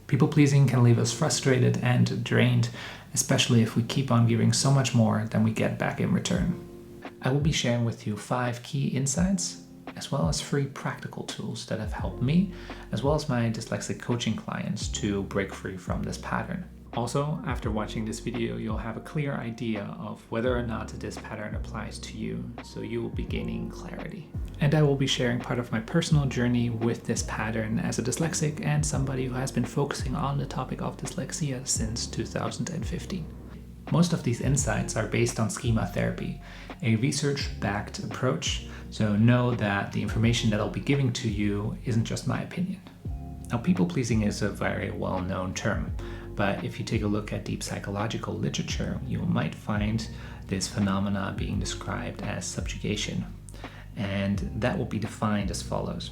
People-pleasing can leave us frustrated and drained, especially if we keep on giving so much more than we get back in return. I will be sharing with you 5 key insights, as well as 3 practical tools that have helped me, as well as my dyslexic coaching clients, to break free from this pattern. Also, after watching this video, you'll have a clear idea of whether or not this pattern applies to you, so you will be gaining clarity. And I will be sharing part of my personal journey with this pattern as a dyslexic and somebody who has been focusing on the topic of dyslexia since 2015. Most of these insights are based on schema therapy, a research-backed approach, so know that the information that I'll be giving to you isn't just my opinion. Now, people-pleasing is a very well-known term, but if you take a look at deep psychological literature, you might find this phenomena being described as subjugation, and that will be defined as follows: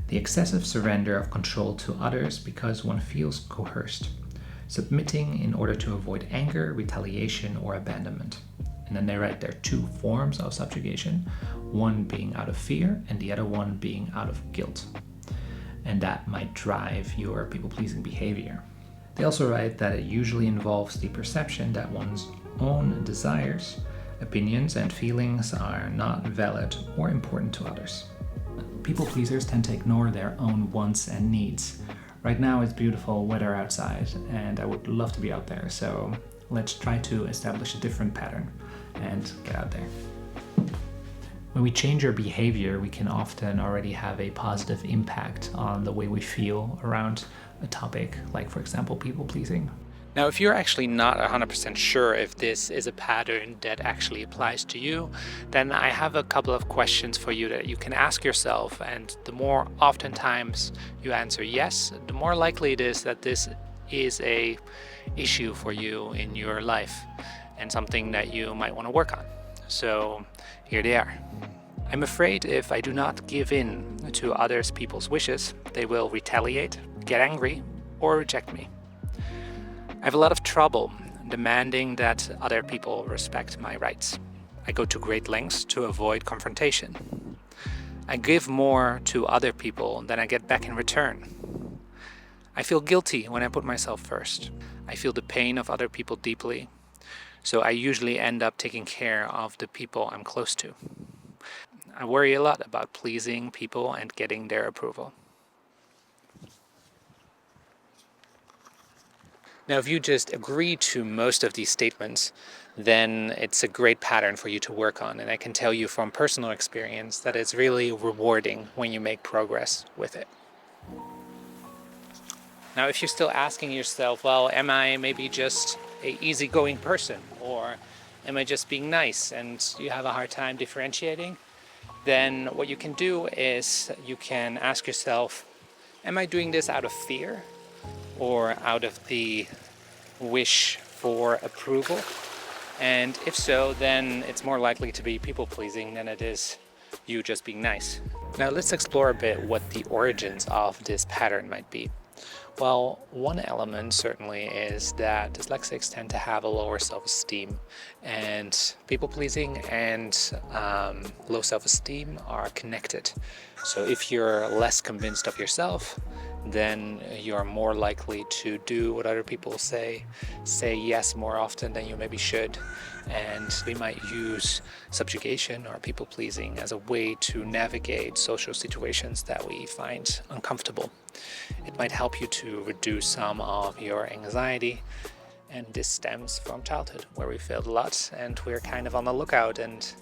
the excessive surrender of control to others because one feels coerced, submitting in order to avoid anger, retaliation, or abandonment. And then they write there are 2 forms of subjugation, one being out of fear and the other one being out of guilt. And that might drive your people-pleasing behavior. They also write that it usually involves the perception that one's own desires, opinions, and feelings are not valid or important to others. People-pleasers tend to ignore their own wants and needs. Right now it's beautiful weather outside and I would love to be out there, so let's try to establish a different pattern and get out there. When we change our behavior, we can often already have a positive impact on the way we feel around a topic, like for example, people-pleasing. Now, if you're actually not 100% sure if this is a pattern that actually applies to you, then I have a couple of questions for you that you can ask yourself, and the more oftentimes you answer yes, the more likely it is that this is a issue for you in your life and something that you might want to work on. So here they are. I'm afraid if I do not give in to others people's wishes, they will retaliate, get angry, or reject me. I have a lot of trouble demanding that other people respect my rights. I go to great lengths to avoid confrontation. I give more to other people than I get back in return. I feel guilty when I put myself first. I feel the pain of other people deeply, so I usually end up taking care of the people I'm close to. I worry a lot about pleasing people and getting their approval. Now, if you just agree to most of these statements, then it's a great pattern for you to work on. And I can tell you from personal experience that it's really rewarding when you make progress with it. Now, if you're still asking yourself, well, am I maybe just an easygoing person? Or am I just being nice? And you have a hard time differentiating? Then what you can do is you can ask yourself, am I doing this out of fear? Or out of the wish for approval? And if so, then it's more likely to be people-pleasing than it is you just being nice. Now let's explore a bit what the origins of this pattern might be. Well, one element certainly is that dyslexics tend to have a lower self-esteem, and people-pleasing and low self-esteem are connected. So if you're less convinced of yourself, then you're more likely to do what other people say yes more often than you maybe should, and we might use subjugation or people-pleasing as a way to navigate social situations that we find uncomfortable. It might help you to reduce some of your anxiety, and this stems from childhood, where we failed a lot and we're kind of on the lookout and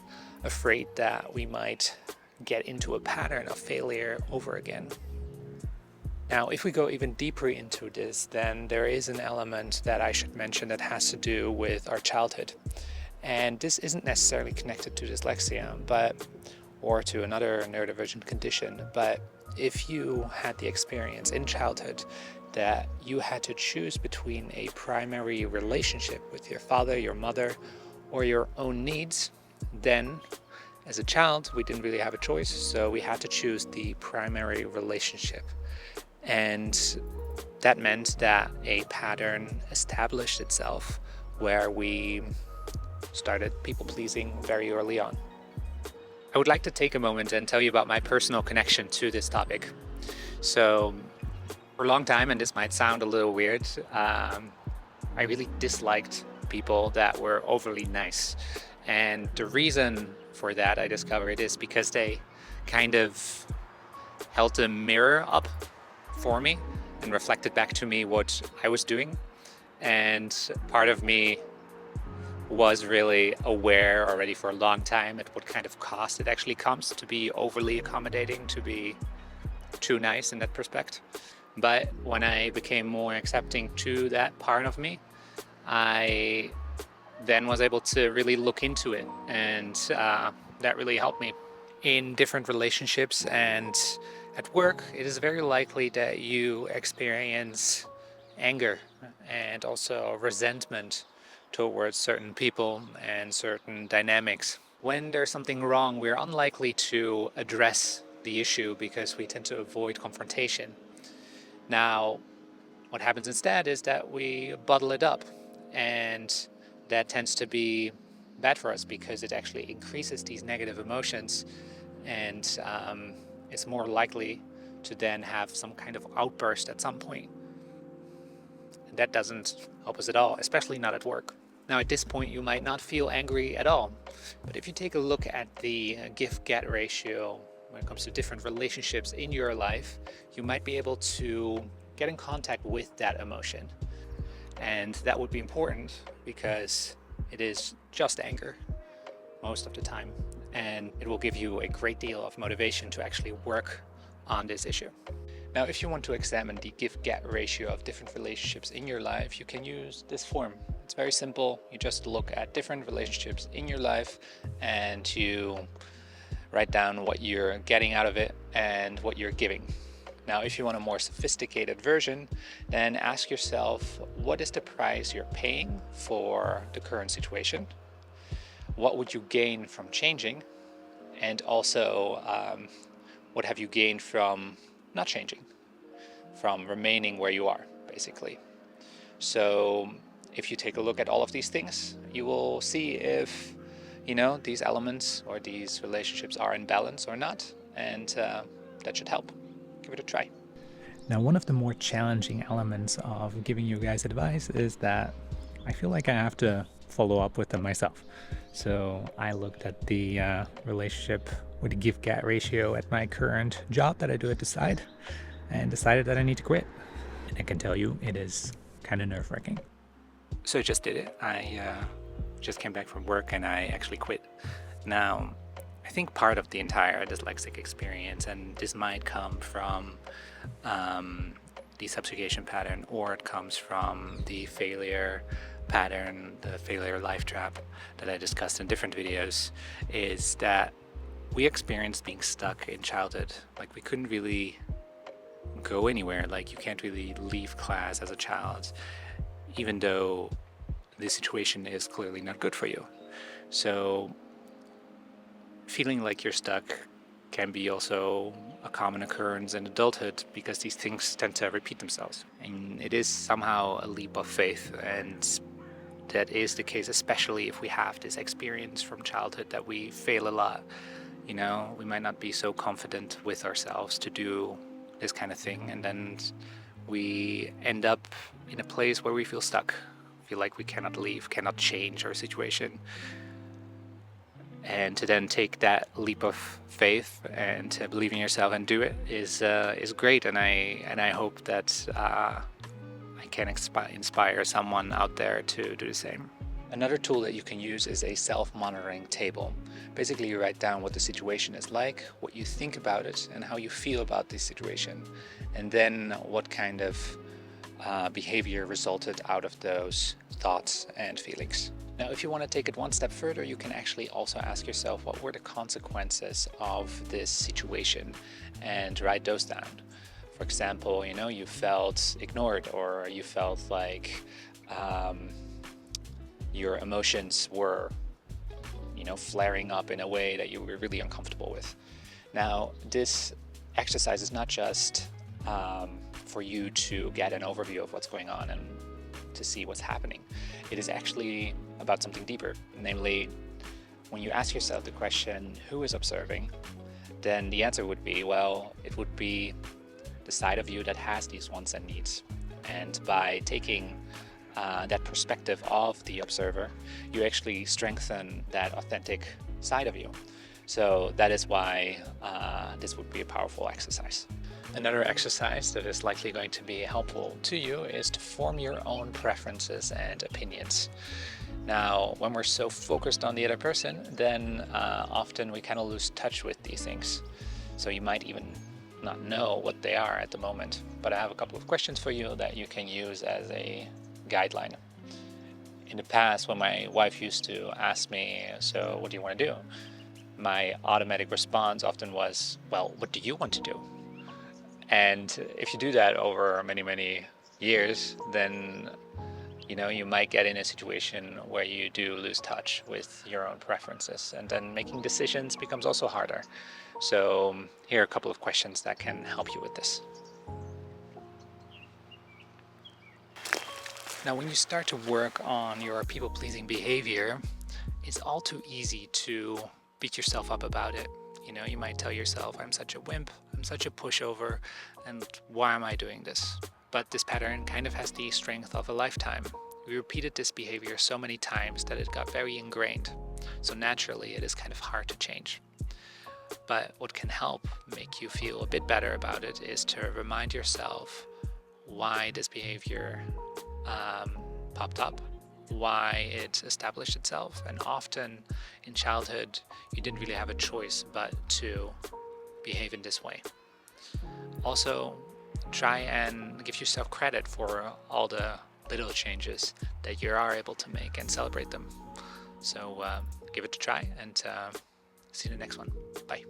afraid that we might get into a pattern of failure over again. Now, if we go even deeper into this, then there is an element that I should mention that has to do with our childhood. And this isn't necessarily connected to dyslexia, or to another neurodivergent condition, but if you had the experience in childhood that you had to choose between a primary relationship with your father, your mother, or your own needs, then as a child, we didn't really have a choice, so we had to choose the primary relationship. And that meant that a pattern established itself where we started people-pleasing very early on. I would like to take a moment and tell you about my personal connection to this topic. So For a long time, and this might sound a little weird, I really disliked people that were overly nice. And the reason for that, I discovered, is because they kind of held a mirror up for me and reflected back to me what I was doing. And part of me was really aware already for a long time at what kind of cost it actually comes to be overly accommodating, to be too nice in that respect. But when I became more accepting to that part of me, I then was able to really look into it, and that really helped me. In different relationships and at work, it is very likely that you experience anger and also resentment towards certain people and certain dynamics. When there's something wrong, we're unlikely to address the issue because we tend to avoid confrontation. Now, what happens instead is that we bottle it up, and that tends to be bad for us because it actually increases these negative emotions, and it's more likely to then have some kind of outburst at some point. And that doesn't help us at all, especially not at work. Now, at this point, you might not feel angry at all, but if you take a look at the give-get ratio when it comes to different relationships in your life, you might be able to get in contact with that emotion. And that would be important because it is just anger most of the time, and it will give you a great deal of motivation to actually work on this issue. Now, if you want to examine the give-get ratio of different relationships in your life, you can use this form. It's very simple. You just look at different relationships in your life and you write down what you're getting out of it and what you're giving. Now, if you want a more sophisticated version, then ask yourself, what is the price you're paying for the current situation? What would you gain from changing? And also, what have you gained from not changing, from remaining where you are, basically? So if you take a look at all of these things, you will see if, these elements or these relationships are in balance or not, and that should help. Give it a try. Now, one of the more challenging elements of giving you guys advice is that I feel like I have to follow up with them myself. So I looked at the relationship with the give-get ratio at my current job that I do at the side and decided that I need to quit. And I can tell you, it is kind of nerve-wracking. So I just did it. I just came back from work and I actually quit. Now, I think part of the entire dyslexic experience, and this might come from the subjugation pattern, or it comes from the failure pattern, the failure life trap that I discussed in different videos, is that we experienced being stuck in childhood. Like, we couldn't really go anywhere. Like, you can't really leave class as a child, even though the situation is clearly not good for you. So feeling like you're stuck can be also a common occurrence in adulthood because these things tend to repeat themselves. And it is somehow a leap of faith, and that is the case especially if we have this experience from childhood that we fail a lot. We might not be so confident with ourselves to do this kind of thing, and then we end up in a place where we feel stuck, feel like we cannot leave, cannot change our situation. And to then take that leap of faith and to believe in yourself and do it is great. And I hope that I can inspire someone out there to do the same. Another tool that you can use is a self-monitoring table. Basically, you write down what the situation is like, what you think about it, and how you feel about this situation, and then what kind of behavior resulted out of those thoughts and feelings. Now, if you want to take it one step further, you can actually also ask yourself, what were the consequences of this situation, and write those down. For example, you felt ignored, or you felt like your emotions were, flaring up in a way that you were really uncomfortable with. Now, this exercise is not just for you to get an overview of what's going on and to see what's happening. It is actually about something deeper. Namely, when you ask yourself the question, who is observing? Then the answer would be, well, it would be the side of you that has these wants and needs. And by taking that perspective of the observer, you actually strengthen that authentic side of you. So that is why this would be a powerful exercise. Another exercise that is likely going to be helpful to you is to form your own preferences and opinions. Now, when we're so focused on the other person, then often we kind of lose touch with these things. So you might even not know what they are at the moment. But I have a couple of questions for you that you can use as a guideline. In the past, when my wife used to ask me, so what do you want to do? My automatic response often was, well, what do you want to do? And if you do that over many, many years, then you might get in a situation where you do lose touch with your own preferences, and then making decisions becomes also harder. So here are a couple of questions that can help you with this. Now, when you start to work on your people-pleasing behavior, it's all too easy to beat yourself up about it. You might tell yourself, I'm such a wimp, I'm such a pushover, and why am I doing this? But this pattern kind of has the strength of a lifetime. We repeated this behavior so many times that it got very ingrained. So naturally, it is kind of hard to change. But what can help make you feel a bit better about it is to remind yourself why this behavior popped up, why it established itself. And often in childhood, you didn't really have a choice but to behave in this way. Also, try and give yourself credit for all the little changes that you are able to make and celebrate them. So give it a try, and see you in the next one. Bye.